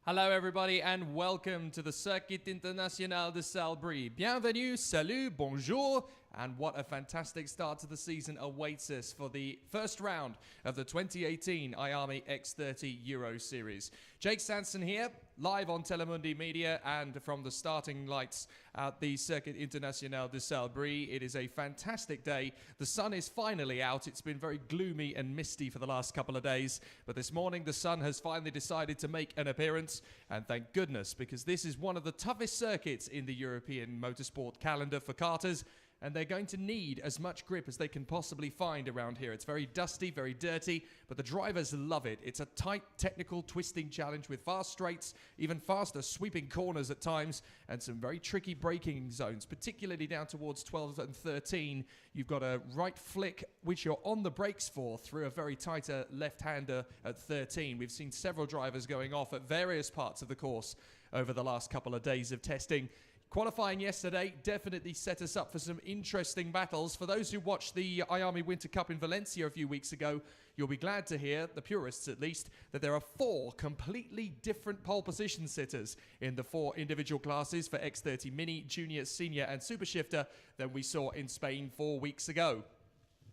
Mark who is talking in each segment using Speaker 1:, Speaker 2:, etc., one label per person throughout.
Speaker 1: Hello everybody and welcome to the Circuit International de Salbris. Bienvenue, salut, bonjour, and what a fantastic start to the season awaits us for the first round of the 2018 IAME X30 Euro Series. Jake Sanson here, live on Telemundi Media and from the starting lights at the Circuit International de Salbris. It is a fantastic day. The sun is finally out. It's been very gloomy and misty for the last couple of days, but this morning the sun has finally decided to make an appearance. And thank goodness, because this is one of the toughest circuits in the European motorsport calendar for karters, and they're going to need as much grip as they can possibly find around here. It's very dusty, very dirty, but the drivers love it. It's a tight, technical, twisting challenge with fast straights, even faster sweeping corners at times, and some very tricky braking zones, particularly down towards 12 and 13. You've got a right flick, which you're on the brakes for, through a very tighter left-hander at 13. We've seen several drivers going off at various parts of the course over the last couple of days of testing. Qualifying yesterday definitely set us up for some interesting battles. For those who watched the IAME Winter Cup in Valencia a few weeks ago, you'll be glad to hear, the purists at least, that there are 4 completely different pole position sitters in the 4 individual classes for X30 Mini, Junior, Senior and Super Shifter than we saw in Spain 4 weeks ago.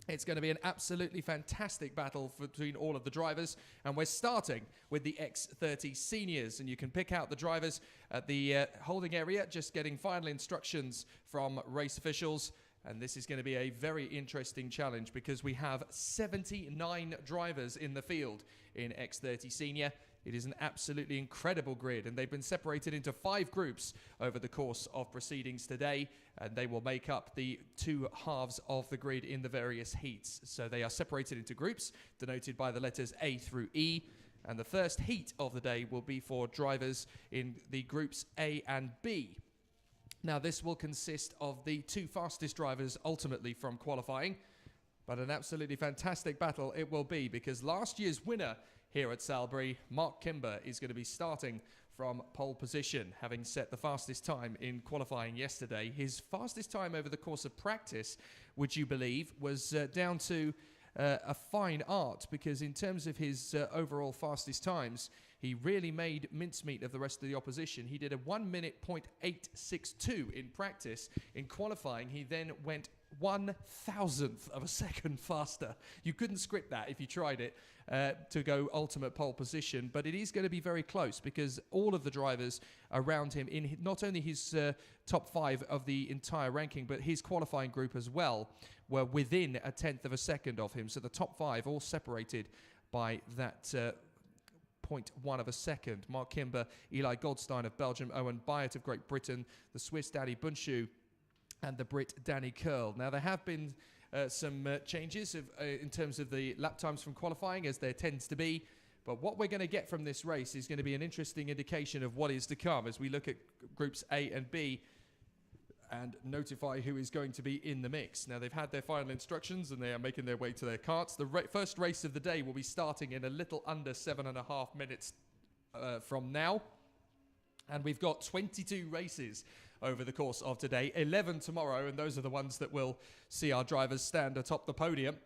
Speaker 1: It's going to be an absolutely fantastic battle between all of the drivers, and we're starting with the X30 Seniors, and you can pick out the drivers at the holding area, just getting final instructions from race officials. And this is going to be a very interesting challenge because we have 79 drivers in the field in X30 Senior. It is an absolutely incredible grid, and they've been separated into 5 groups over the course of proceedings today, and they will make up the 2 halves of the grid in the various heats. So they are separated into groups denoted by the letters A through E, and the first heat of the day will be for drivers in the groups A and B. Now this will consist of the 2 fastest drivers ultimately from qualifying, but an absolutely fantastic battle it will be, because last year's winner here at Salbris, Mark Kimber, is going to be starting from pole position, having set the fastest time in qualifying yesterday. His fastest time over the course of practice, would you believe, was down to a fine art, because in terms of his overall fastest times, he really made mincemeat of the rest of the opposition. He did a 1 minute .862 in practice. In qualifying, he then went 1,000th of a second faster. You couldn't script that if you tried it to go ultimate pole position, but it is going to be very close because all of the drivers around him, in not only his top 5 of the entire ranking, but his qualifying group as well, were within a 1/10 of a second of him. So the top 5 all separated by that 0.1 of a second. Mark Kimber, Eli Goldstein of Belgium, Owen Byatt of Great Britain, the Swiss Danny Bunshu, and the Brit Danny Curl. Now, there have been some changes in terms of the lap times from qualifying, as there tends to be. But what we're going to get from this race is going to be an interesting indication of what is to come as we look at groups A and B and notify who is going to be in the mix. Now, they've had their final instructions and they are making their way to their carts. The first race of the day will be starting in a little under 7.5 minutes from now. And we've got 22 races over the course of today, 11 tomorrow, and those are the ones that will see our drivers stand atop the podium.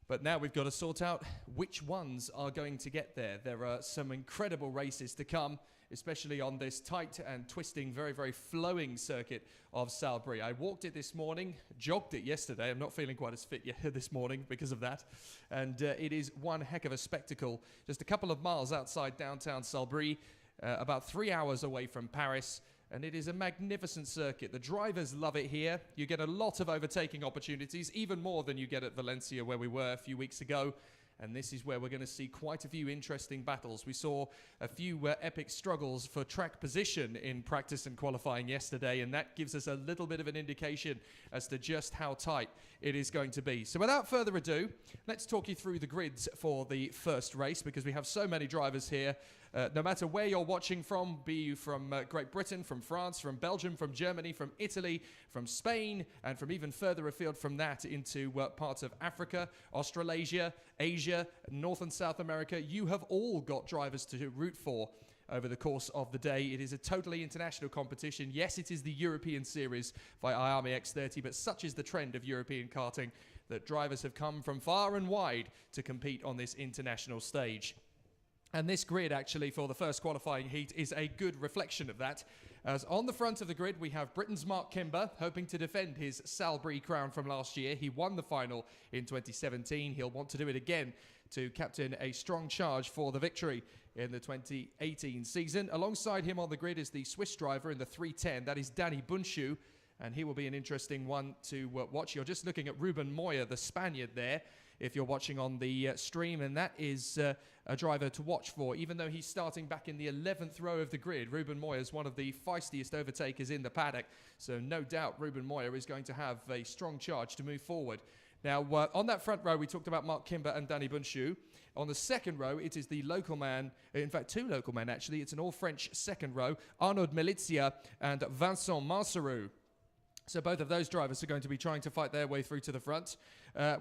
Speaker 1: But now we've got to sort out which ones are going to get there. There are some incredible races to come, especially on this tight and twisting, very, very flowing circuit of Salbris. I walked it this morning, jogged it yesterday. I'm not feeling quite as fit yet this morning because of that. And it is one heck of a spectacle. Just a couple of miles outside downtown Salbris, about 3 hours away from Paris. And it is a magnificent circuit. The drivers love it here. You get a lot of overtaking opportunities, even more than you get at Valencia, where we were a few weeks ago. And this is where we're going to see quite a few interesting battles. We saw a few epic struggles for track position in practice and qualifying yesterday, and that gives us a little bit of an indication as to just how tight it is going to be. So without further ado, let's talk you through the grids for the first race, because we have so many drivers here. No matter where you're watching from, be you from Great Britain, from France, from Belgium, from Germany, from Italy, from Spain, and from even further afield from that into parts of Africa, Australasia, Asia, North and South America, you have all got drivers to root for over the course of the day. It is a totally international competition. Yes, it is the European Series by IAME X30, but such is the trend of European karting that drivers have come from far and wide to compete on this international stage. And this grid, actually, for the first qualifying heat is a good reflection of that. As on the front of the grid, we have Britain's Mark Kimber, hoping to defend his Salisbury crown from last year. He won the final in 2017. He'll want to do it again to captain a strong charge for the victory in the 2018 season. Alongside him on the grid is the Swiss driver in the 310. That is Dani Bunchu, and he will be an interesting one to watch. You're just looking at Ruben Moya, the Spaniard there, if you're watching on the stream, and that is a driver to watch for. Even though he's starting back in the 11th row of the grid, Ruben Moya is one of the feistiest overtakers in the paddock, so no doubt Ruben Moya is going to have a strong charge to move forward. Now, on that front row, we talked about Mark Kimber and Dani Bunchu. On the second row, it is the local man, in fact, two local men, actually. It's an all-French second row, Arnaud Melizia and Vincent Marcerou. So both of those drivers are going to be trying to fight their way through to the front.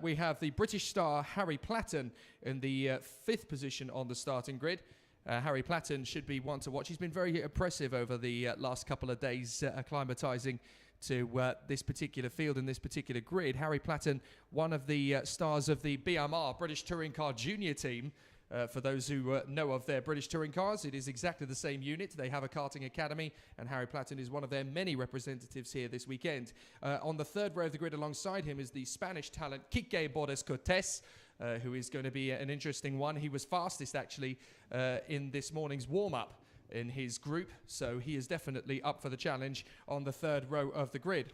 Speaker 1: We have the British star Harry Platten in the fifth position on the starting grid. Harry Platten should be one to watch. He's been very impressive over the last couple of days acclimatising to this particular field and this particular grid. Harry Platten, one of the stars of the BMR, British Touring Car Junior team. For those who know of their British touring cars, it is exactly the same unit. They have a karting academy, and Harry Platten is one of their many representatives here this weekend. On the third row of the grid alongside him is the Spanish talent Quique Bordes Cortés, who is going to be an interesting one. He was fastest, actually, in this morning's warm-up in his group, so he is definitely up for the challenge on the third row of the grid.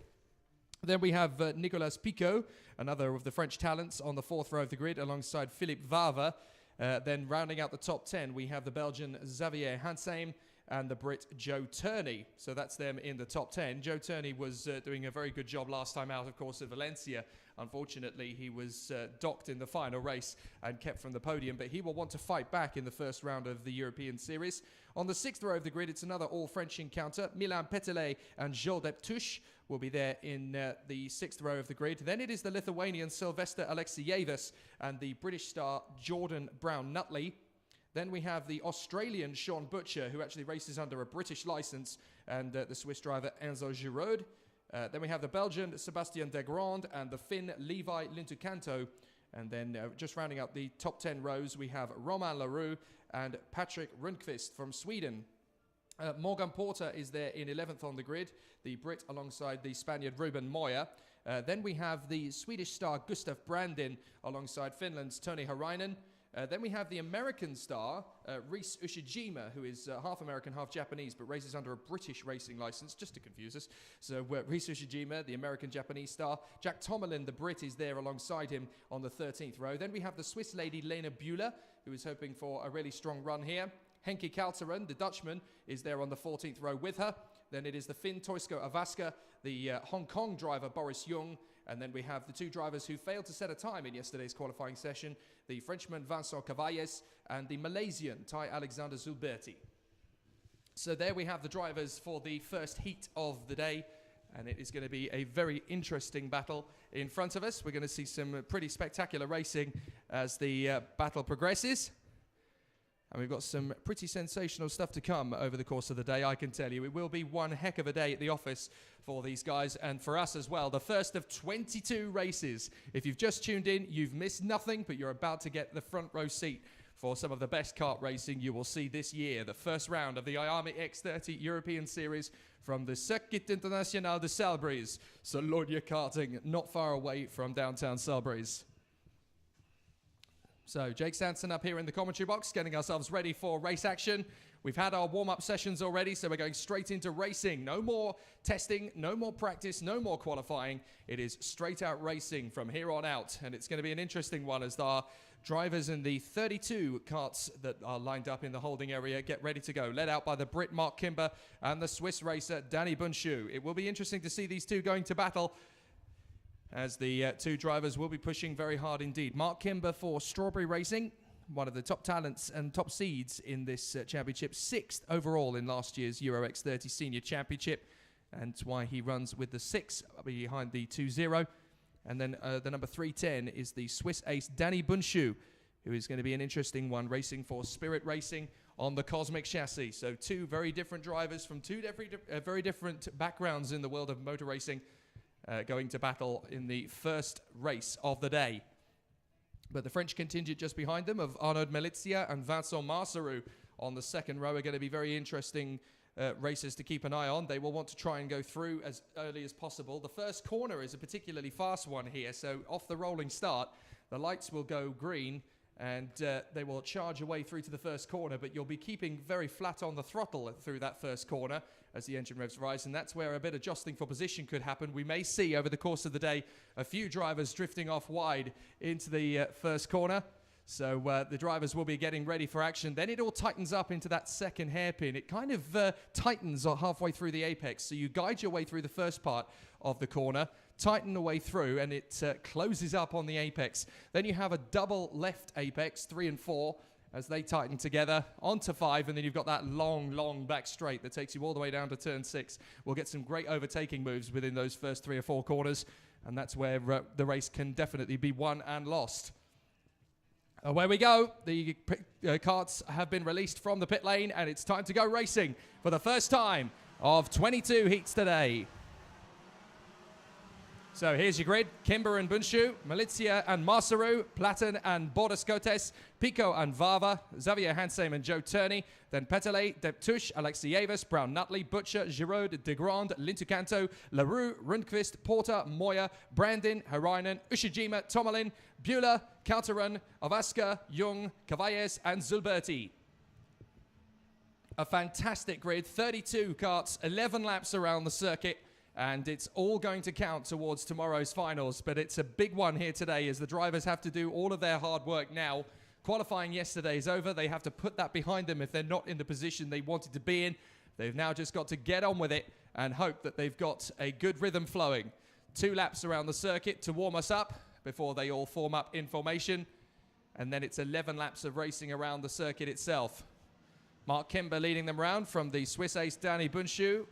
Speaker 1: Then we have Nicolas Picot, another of the French talents, on the fourth row of the grid alongside Philippe Vava. Then rounding out the top 10, we have the Belgian Xavier Hansheim and the Brit Joe Turney. So that's them in the top 10. Joe Turney was doing a very good job last time out, of course, at Valencia. Unfortunately, he was docked in the final race and kept from the podium, but he will want to fight back in the first round of the European Series. On the sixth row of the grid, it's another all-French encounter. Milan Petelet and Joel Deptush will be there in the sixth row of the grid. Then it is the Lithuanian Sylvester Alexievas and the British star Jordan Brown-Nutley. Then we have the Australian Sean Butcher, who actually races under a British licence, and the Swiss driver Enzo Giraud. Then we have the Belgian Sébastien Degrand and the Finn Levi Lintucanto. And then just rounding out the top 10 rows, we have Romain Leroux and Patrick Rundqvist from Sweden. Morgan Porter is there in 11th on the grid, the Brit alongside the Spaniard Ruben Moya. Then we have the Swedish star Gustav Brandin alongside Finland's Tony Harainen. Then we have the American star, Rhys Ushijima, who is half American, half Japanese, but races under a British racing license, just to confuse us. So Rhys Ushijima, the American-Japanese star. Jack Tomerlin, the Brit, is there alongside him on the 13th row. Then we have the Swiss lady, Lena Bühler, who is hoping for a really strong run here. Henke Kalteren, the Dutchman, is there on the 14th row with her. Then it is the Finn Toisko Avaska, the Hong Kong driver, Boris Jung. And then we have the two drivers who failed to set a time in yesterday's qualifying session, the Frenchman Vincent Cavalles and the Malaysian Thai Alexander Zulberti. So there we have the drivers for the first heat of the day, and it is going to be a very interesting battle in front of us. We're going to see some pretty spectacular racing as the battle progresses. And we've got some pretty sensational stuff to come over the course of the day, I can tell you. It will be one heck of a day at the office for these guys and for us as well. The first of 22 races. If you've just tuned in, you've missed nothing, but you're about to get the front row seat for some of the best kart racing you will see this year. The first round of the IAME X30 European Series from the Circuit International de Salbris. Salonia Karting, not far away from downtown Salbris. So Jake Sanson up here in the commentary box, getting ourselves ready for race action. We've had our warm-up sessions already, so we're going straight into racing. No more testing, no more practice, no more qualifying. It is straight out racing from here on out, and it's going to be an interesting one as our drivers in the 32 karts that are lined up in the holding area get ready to go. Led out by the Brit Mark Kimber and the Swiss racer Dani Bunchu. It will be interesting to see these two going to battle, as the two drivers will be pushing very hard indeed. Mark Kimber for Strawberry Racing, one of the top talents and top seeds in this championship, 6th overall in last year's Euro X30 Senior Championship, and that's why he runs with the 6 behind the 2-0. And then the number 310 is the Swiss ace Dani Bunchu, who is going to be an interesting one, racing for Spirit Racing on the Cosmic chassis. So two very different drivers from two very different backgrounds in the world of motor racing, going to battle in the first race of the day. But the French contingent just behind them of Arnaud Melizia and Vincent Marcerou on the second row are going to be very interesting races to keep an eye on. They will want to try and go through as early as possible. The first corner is a particularly fast one here, so off the rolling start, the lights will go green and they will charge away through to the first corner, but you'll be keeping very flat on the throttle through that first corner as the engine revs rise, and that's where a bit of jostling for position could happen. We may see over the course of the day a few drivers drifting off wide into the first corner. So the drivers will be getting ready for action. Then it all tightens up into that second hairpin. It kind of tightens halfway through the apex. So you guide your way through the first part of the corner, tighten the way through, and it closes up on the apex. Then you have a double left apex, 3 and 4, as they tighten together onto 5, and then you've got that long back straight that takes you all the way down to turn 6. We'll get some great overtaking moves within those first 3 or 4 corners, and that's where the race can definitely be won and lost. Away we go. The carts have been released from the pit lane, and it's time to go racing for the first time of 22 heats today. So here's your grid. Kimber and Bunchu, Melizia and Marcerou, Platen and Bordas-Cotes, Pico and Vava, Xavier Hansheim and Joe Turney, then Petelet, Deptuche, Alexievas, Brown-Nutley, Butcher, Giraud, Degrand, Lintucanto, Leroux, Rundqvist, Porter, Moya, Brandon, Harainen, Ushijima, Tomalin, Bueller, Calteron, Ovaska, Jung, Cavalles and Zulberti. A fantastic grid, 32 karts, 11 laps around the circuit. And it's all going to count towards tomorrow's finals. But it's a big one here today as the drivers have to do all of their hard work now. Qualifying yesterday is over. They have to put that behind them if they're not in the position they wanted to be in. They've now just got to get on with it and hope that they've got a good rhythm flowing. 2 laps around the circuit to warm us up before they all form up in formation. And then it's 11 laps of racing around the circuit itself. Mark Kimber leading them round from the Swiss ace Danny Bunchu.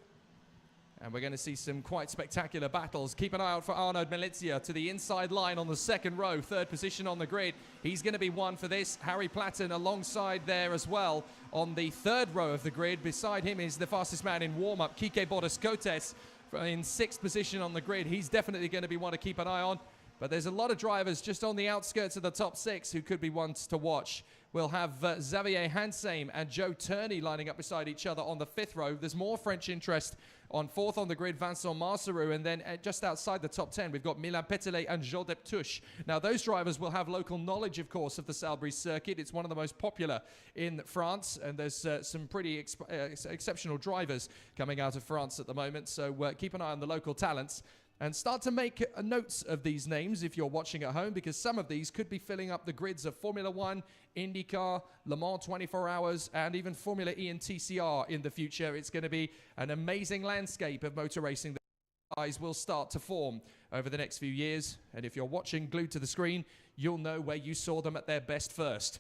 Speaker 1: And we're going to see some quite spectacular battles. Keep an eye out for Arnaud Melizia to the inside line on the second row, 3rd position on the grid. He's going to be one for this. Harry Platen alongside there as well on the 3rd row of the grid. Beside him is the fastest man in warm-up, Kike Bordas-Cotes, in 6th position on the grid. He's definitely going to be one to keep an eye on. But there's a lot of drivers just on the outskirts of the top 6 who could be ones to watch. We'll have Xavier Hansheim and Joe Turney lining up beside each other on the 5th row. There's more French interest on 4th on the grid, Vincent Marcerou. And then just outside the top 10, we've got Milan Petelet and Joel Deptuche. Now, those drivers will have local knowledge, of course, of the Salbris circuit. It's one of the most popular in France. And there's some pretty exceptional drivers coming out of France at the moment. So keep an eye on the local talents. And start to make notes of these names if you're watching at home, because some of these could be filling up the grids of Formula 1, IndyCar, Le Mans 24 Hours, and even Formula E and TCR in the future. It's going to be an amazing landscape of motor racing that eyes will start to form over the next few years. And if you're watching glued to the screen, you'll know where you saw them at their best first.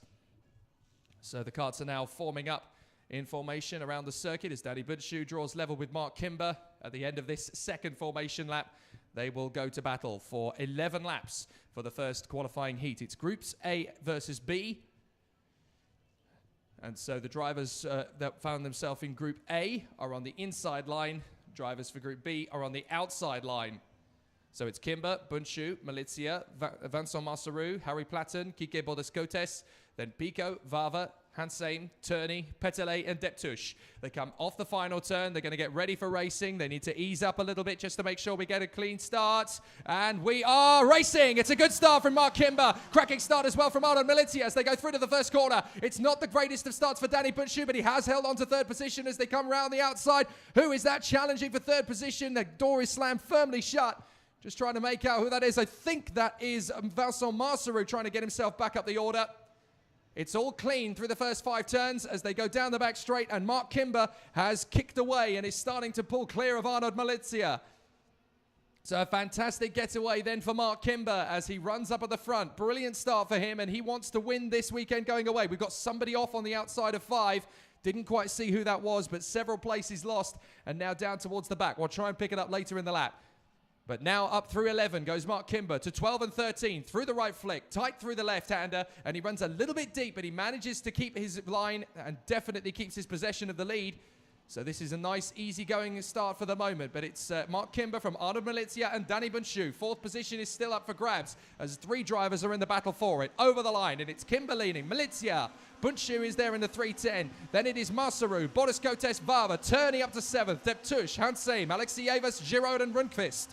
Speaker 1: So the karts are now forming up in formation around the circuit as Danny Bunchu draws level with Mark Kimber. At the end of this second formation lap, they will go to battle for 11 laps for the first qualifying heat. It's Groups A versus B. And so the drivers that found themselves in Group A are on the inside line. Drivers for Group B are on the outside line. So it's Kimber, Bunchu, Melizia, Vincent Marcerou, Harry Platen, Kike Bordas-Cotes, then Pico, Vava, Hansheim, Turney, Petelet and Deptuche. They come off the final turn. They're going to get ready for racing. They need to ease up a little bit just to make sure we get a clean start. And we are racing. It's a good start from Mark Kimber. Cracking start as well from Arnaud Melizia as they go through to the first corner. It's not the greatest of starts for Danny Bunchu, but he has held on to 3rd position as they come around the outside. Who is that challenging for 3rd position? The door is slammed firmly shut. Just trying to make out who that is. I think that is Vincent Marcerou trying to get himself back up the order. It's all clean through the first 5 turns as they go down the back straight, and Mark Kimber has kicked away and is starting to pull clear of Arnaud Melizia. So a fantastic getaway then for Mark Kimber as he runs up at the front. Brilliant start for him, and he wants to win this weekend going away. We've got somebody off on the outside of 5. Didn't quite see who that was, but several places lost, and now down towards the back. We'll try and pick it up later in the lap. But now up through 11 goes Mark Kimber to 12 and 13 through the right flick, tight through the left-hander, and he runs a little bit deep, but he manages to keep his line and definitely keeps his possession of the lead. So this is a nice, easy-going start for the moment, but it's Mark Kimber from Arnold Malizia and Danny Bunchu. Fourth position is still up for grabs as 3 drivers are in the battle for it. Over the line, and it's Kimber leading. Malizia, Bunchu is there in the 310. Then it is Masaru, Boris Kotes, Vava, Turney up to 7th. Deptush, Hansheim, Alexievas, Giraud and Rundqvist.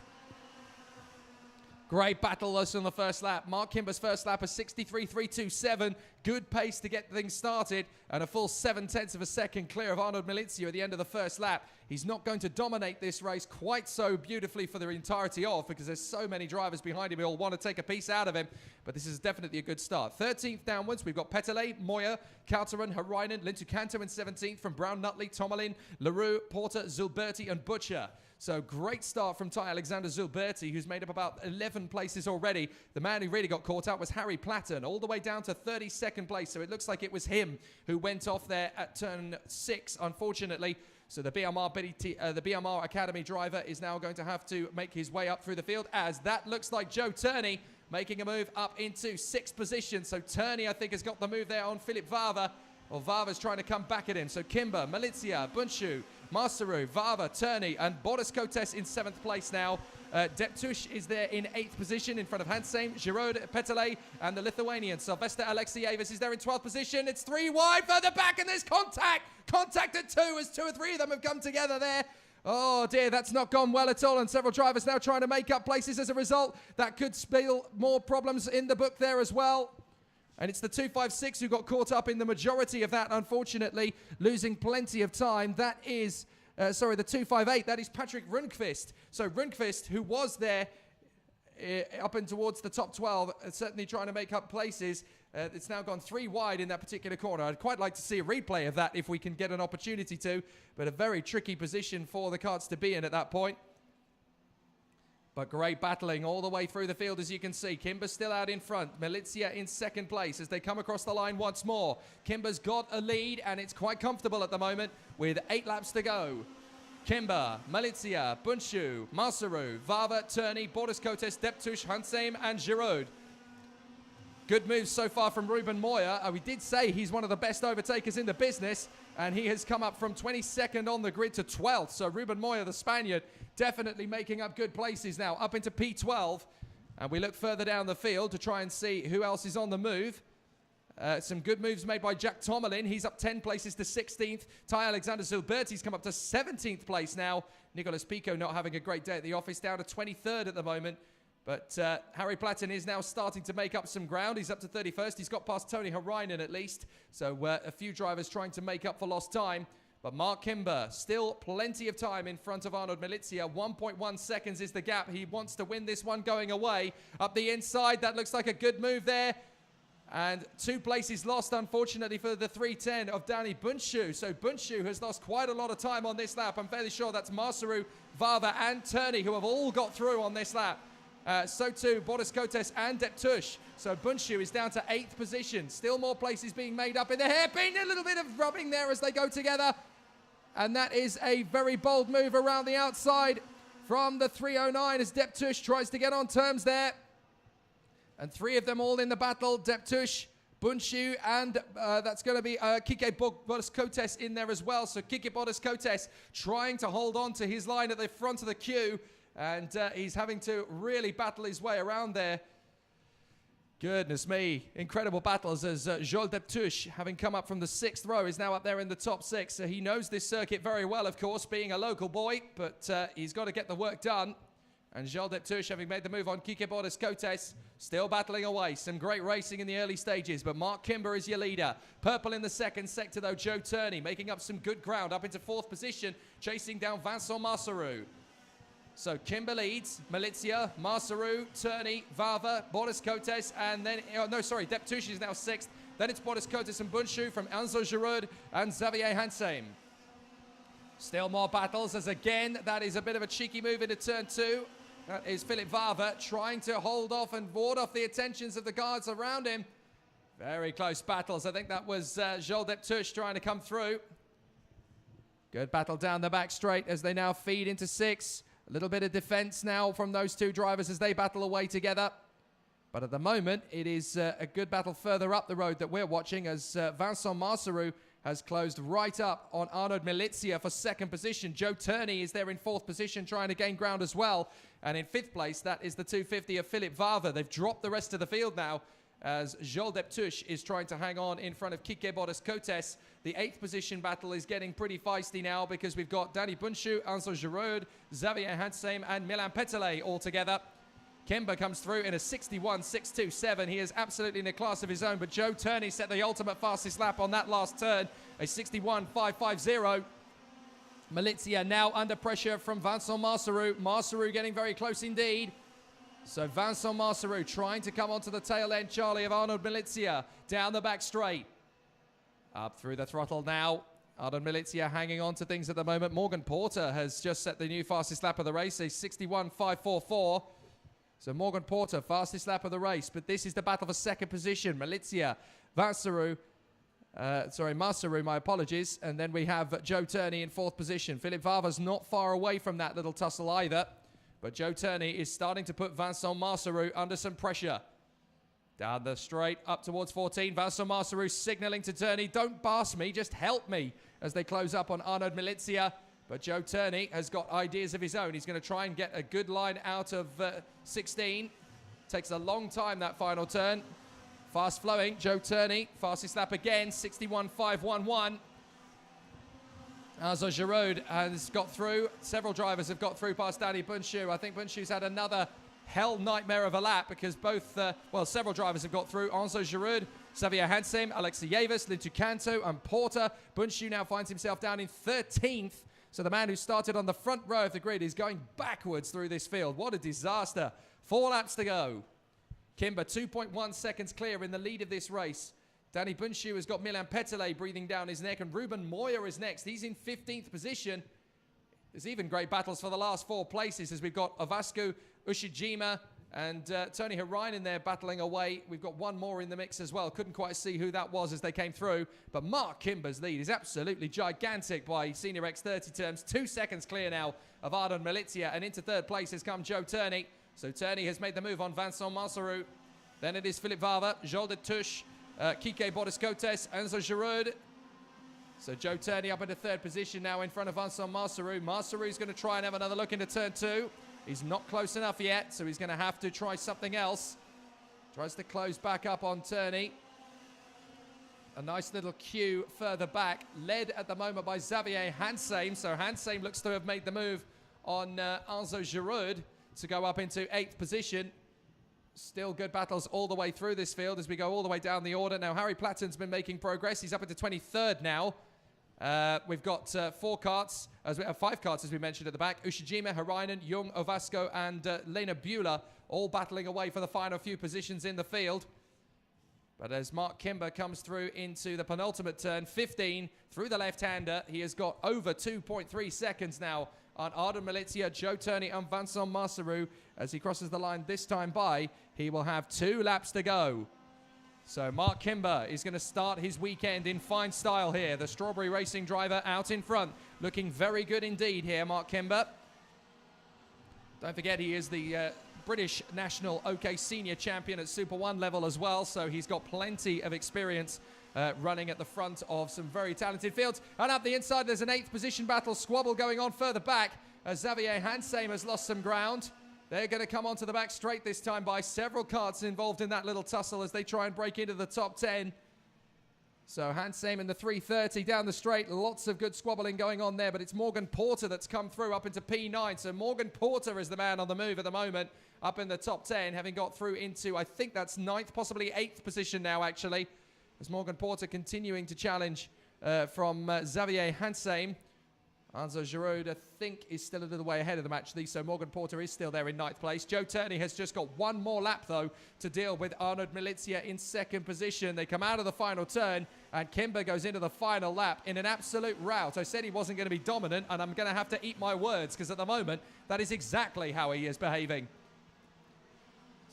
Speaker 1: Great battle us on the first lap. Mark Kimber's first lap is 63.327. Good pace to get things started. And a full 7/10 of a second clear of Arnold Malizia at the end of the first lap. He's not going to dominate this race quite so beautifully for the entirety of, because there's so many drivers behind him who all want to take a piece out of him. But this is definitely a good start. 13th downwards, we've got Petele, Moyer, Kalteren, Harainen, Lintukanto in 17th from Brown, Nutley, Tomalin, LaRue, Porter, Zulberti and Butcher. So great start from Ty Alexander Zulberti, who's made up about 11 places already. The man who really got caught out was Harry Platten, all the way down to 32nd place. So it looks like it was him who went off there at turn 6, unfortunately. So the BMR Academy driver is now going to have to make his way up through the field, as that looks like Joe Turney making a move up into 6th position. So Turney, I think, has got the move there on Philip Vava. Well, Vava's trying to come back at him. So Kimber, Malizia, Bunchu, Masaru, Vava, Turney, and Boris Kotes in 7th place now. Deptush is there in 8th position in front of Hansheim, Giraud, Petele, and the Lithuanian. Sylvester Alexievas is there in 12th position. It's 3 wide further back, and there's contact. Contact at 2 as 2 or 3 of them have come together there. Oh dear, that's not gone well at all, and several drivers now trying to make up places as a result. That could spell more problems in the book there as well. And it's the 256 who got caught up in the majority of that, unfortunately, losing plenty of time. That is, the 258, that is Patrick Rundqvist. So Rundqvist, who was there up and towards the top 12, certainly trying to make up places. It's now gone 3 wide in that particular corner. I'd quite like to see a replay of that if we can get an opportunity to, but a very tricky position for the karts to be in at that point. But great battling all the way through the field, as you can see. Kimber's still out in front. Malizia in 2nd place as they come across the line once more. Kimber's got a lead, and it's quite comfortable at the moment with 8 laps to go. Kimber, Malizia, Bunchu, Masaru, Vava, Turney, Boris Kotes, Deptush, Hansheim, and Giraud. Good moves so far from Ruben Moyer. We did say he's one of the best overtakers in the business, and he has come up from 22nd on the grid to 12th. So Ruben Moyer, the Spaniard, definitely making up good places now, up into P12. And we look further down the field to try and see who else is on the move. Some good moves made by Jack Tomalin. He's up 10 places to 16th. Ty Alexander Zulberti's come up to 17th place now. Nicolas Pico not having a great day at the office, down to 23rd at the moment. But Harry Platten is now starting to make up some ground. He's up to 31st. He's got past Tony Harainen at least. So a few drivers trying to make up for lost time. But Mark Kimber, still plenty of time in front of Arnold Malizia. 1.1 seconds is the gap. He wants to win this one going away. Up the inside, that looks like a good move there. And 2 places lost, unfortunately, for the 310 of Danny Bunchu. So Bunchu has lost quite a lot of time on this lap. I'm fairly sure that's Masaru, Vava, and Turney who have all got through on this lap. So too, Boris Kotes and Deptush. So Bunchu is down to 8th position. Still more places being made up in the hairpin. A little bit of rubbing there as they go together. And that is a very bold move around the outside from the 309 as Deptush tries to get on terms there. And 3 of them all in the battle. Deptush, Bunchu, and that's going to be Kike Boris Kotes in there as well. So Kike Boris Kotes trying to hold on to his line at the front of the queue. And he's having to really battle his way around there. Goodness me. Incredible battles as Joel Deptush, having come up from the 6th row, is now up there in the top 6. So he knows this circuit very well, of course, being a local boy. But he's got to get the work done. And Joel Deptush, having made the move on Kike Boris Kotes, still battling away. Some great racing in the early stages. But Mark Kimber is your leader. Purple in the 2nd sector, though. Joe Turney making up some good ground. Up into 4th position, chasing down Vincent Masaru. So Kimber leads, Malizia, Masaru, Turney, Vava, Boris Kotes, and then, Deptush is now 6th. Then it's Boris Kotes and Bunchu from Enzo Giraud and Xavier Hansheim. Still more battles as again, that is a bit of a cheeky move into turn 2. That is Philip Vava trying to hold off and ward off the attentions of the guards around him. Very close battles. I think that was Joel Deptush trying to come through. Good battle down the back straight as they now feed into 6. A little bit of defense now from those 2 drivers as they battle away together. But at the moment, it is a good battle further up the road that we're watching as Vincent Masaru has closed right up on Arnaud Milizia for second position. Joe Turney is there in fourth position, trying to gain ground as well. And in fifth place, that is the 250 of Philippe Varver. They've dropped the rest of the field now as Joel Deptuche is trying to hang on in front of Kike Boris-Cotes. The eighth position battle is getting pretty feisty now because we've got Danny Bunchu, Enzo Giroud, Xavier Hansheim and Milan Petelet all together. Kimber comes through in a 61.627. He is absolutely in a class of his own, but Joe Turney set the ultimate fastest lap on that last turn, a 61.550. Milizia now under pressure from Vincent Marcerou. Marcerou getting very close indeed. So Vincent Marcerou trying to come onto the tail end, Charlie, of Arnaud Milizia. Down the back straight. Up through the throttle now. Arnaud Milizia hanging on to things at the moment. Morgan Porter has just set the new fastest lap of the race, a 61.544. So Morgan Porter, fastest lap of the race. But this is the battle for second position. Milizia, Marcerou, my apologies. And then we have Joe Turney in fourth position. Philippe Varver's not far away from that little tussle either. But Joe Turney is starting to put Vincent Marcerou under some pressure. Down the straight, up towards 14. Vincent Marcerou signaling to Turney, don't pass me, just help me, as they close up on Arnaud Milizia. But Joe Turney has got ideas of his own. He's going to try and get a good line out of 16. Takes a long time, that final turn. Fast flowing, Joe Turney. Fastest lap again, 61.511. Enzo Giroud has got through. Several drivers have got through past Danny Bunchu. I think Bunchu's had another hell nightmare of a lap because several drivers have got through. Enzo Giroud, Xavier Hansheim, Alexievis, Lintu Canto and Porter. Bunchu now finds himself down in 13th. So the man who started on the front row of the grid is going backwards through this field. What a disaster. 4 laps to go. Kimber 2.1 seconds clear in the lead of this race. Danny Bunchu has got Milan Petelet breathing down his neck, and Ruben Moya is next. He's in 15th position. There's even great battles for the last 4 places as we've got Ovasco, Ushijima and Tony Harainen there battling away. We've got one more in the mix as well. Couldn't quite see who that was as they came through. But Mark Kimber's lead is absolutely gigantic by Senior X30 terms. 2 seconds clear now of Arnaud Milizia. And into third place has come Joe Turney. So Turney has made the move on Vincent Marcerou. Then it is Philippe Varver, Joel Deptuche, Kike Boris-Cotes, Enzo Giroud. So Joe Turney up into third position now in front of Vincent Marcerou. Marcerou's going to try and have another look into turn 2. He's not close enough yet, so he's going to have to try something else. Tries to close back up on Turney. A nice little queue further back, led at the moment by Xavier Hansheim. So Hansheim looks to have made the move on Enzo Giroud to go up into 8th position. Still good battles all the way through this field as we go all the way down the order. Now, Harry Platton's been making progress. He's up into 23rd now. We've got 5 carts, as we mentioned at the back. Ushijima, Harainen, Jung, Ovasco, and Lena Beulah all battling away for the final few positions in the field. But as Mark Kimber comes through into the penultimate turn, 15, through the left-hander, he has got over 2.3 seconds now on Arnaud Milizia, Joe Turney, and Vincent Marcerou. As he crosses the line this time by, he will have 2 laps to go. So Mark Kimber is going to start his weekend in fine style here. The Strawberry Racing driver out in front. Looking very good indeed here, Mark Kimber. Don't forget he is the British National OK Senior Champion at Super 1 level as well. So he's got plenty of experience running at the front of some very talented fields. And up the inside, there's an 8th position battle squabble going on further back as Xavier Hansheim has lost some ground. They're going to come onto the back straight this time by several karts involved in that little tussle as they try and break into the top 10. So Hansheim in the 330 down the straight. Lots of good squabbling going on there, but it's Morgan Porter that's come through up into P9. So Morgan Porter is the man on the move at the moment, up in the top 10, having got through into, I think that's 9th, possibly 8th position now, actually. As Morgan Porter continuing to challenge from Xavier Hansheim. Enzo Giroud, I think, is still a little way ahead of them, actually. So Morgan Porter is still there in 9th place. Joe Turney has just got one more lap, though, to deal with Arnaud Milizia in 2nd position. They come out of the final turn, and Kimber goes into the final lap in an absolute rout. I said he wasn't going to be dominant, and I'm going to have to eat my words, because at the moment, that is exactly how he is behaving.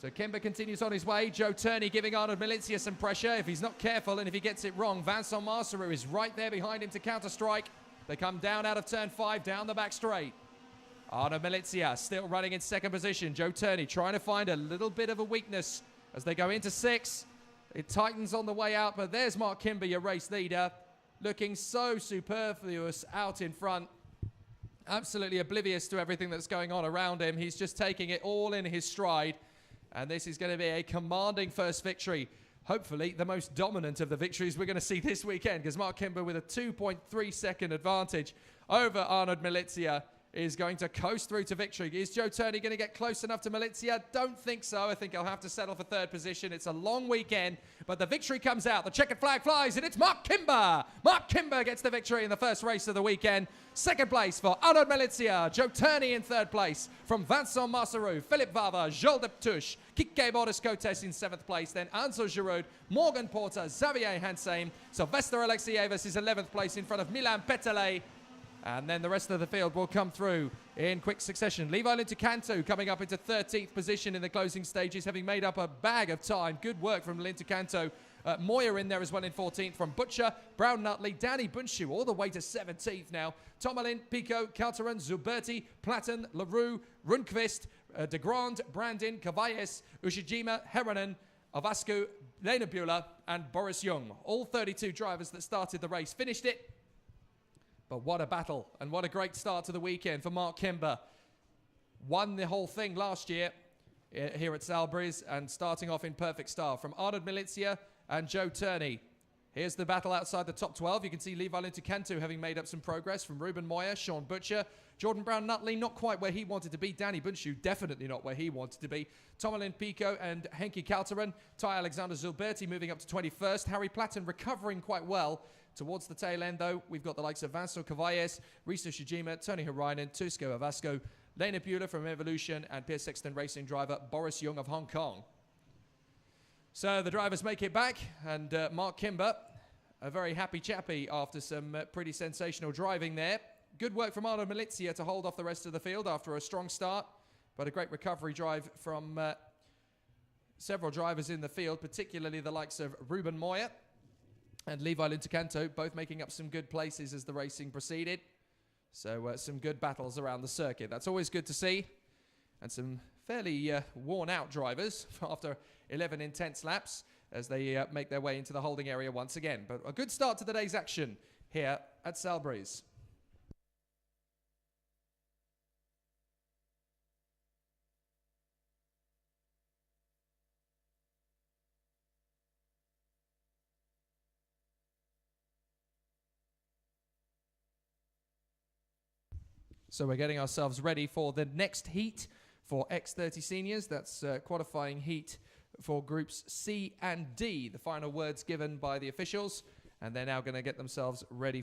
Speaker 1: So Kimber continues on his way. Joe Turney giving Arnaud Milizia some pressure. If he's not careful, and if he gets it wrong, Vincent Marcerou is right there behind him to counter-strike. They come down out of turn 5, down the back straight. Arnaud Milizia still running in 2nd position. Joe Turney trying to find a little bit of a weakness as they go into 6. It tightens on the way out, but there's Mark Kimber, your race leader. looking so superfluous out in front. Absolutely oblivious to everything that's going on around him. He's just taking it all in his stride. And this is going to be a commanding first victory. Hopefully the most dominant of the victories we're going to see this weekend, because Mark Kimber with a 2.3 second advantage over Arnold Milizia is going to coast through to victory. Is Joe Turney going to get close enough to Milizia? Don't think so. I think he'll have to settle for third position. It's a long weekend, but the victory comes out. The checkered flag flies, and it's Mark Kimber. Mark Kimber gets the victory in the first race of the weekend. Second place for Arnold Milizia. Joe Turney in third place from Vincent Marceau, Philippe Vava, Joel Deptouche, Kike Boris-Cotes in seventh place. Then Ansel Giroud, Morgan Porter, Xavier Hansheim. Sylvester Alexievas is 11th place in front of Milan Petelé. And then the rest of the field will come through in quick succession. Levi Lintucanto coming up into 13th position in the closing stages, having made up a bag of time. Good work from Lintucanto. Moyer in there as well in 14th from Butcher, Brown Nutley, Danny Bunshu all the way to 17th now. Tomalin, Pico, Calteran, Zuberti, Platten, LaRue, Rundqvist, De Grand, Brandon, Cavalles, Ushijima, Heronen, Ovasco, Lena Buehler and Boris Young. All 32 drivers that started the race finished it. But what a battle and what a great start to the weekend for Mark Kimber. Won the whole thing last year here at Salisbury's and starting off in perfect style from Arnold Milizia and Joe Turney. Here's the battle outside the top 12. You can see Levi Lintucanto having made up some progress from Ruben Moyer, Sean Butcher, Jordan Brown Nutley, not quite where he wanted to be. Danny Bunshu, definitely not where he wanted to be. Tomalin Pico and Henki Calteran. Ty Alexander Zulberti moving up to 21st. Harry Platten recovering quite well. Towards the tail end, though, we've got the likes of Vincent Cavalles, Risto Shijima, Tony Harainen, Tusko Ovasco, Lena Buehler from Evolution, and Pierce Sexton racing driver Boris Young of Hong Kong. So the drivers make it back, and Mark Kimber, a very happy chappy after some pretty sensational driving there. Good work from Arnold Milizia to hold off the rest of the field after a strong start, but a great recovery drive from several drivers in the field, particularly the likes of Ruben Moyer and Levi Lintucanto, both making up some good places as the racing proceeded. So some good battles around the circuit. That's always good to see. And some fairly worn-out drivers after 11 intense laps as they make their way into the holding area once again. But a good start to the day's action here at Salisbury's. So we're getting ourselves ready for the next heat for X30 seniors. That's qualifying heat for groups C and D. The final words given by the officials. And they're now going to get themselves ready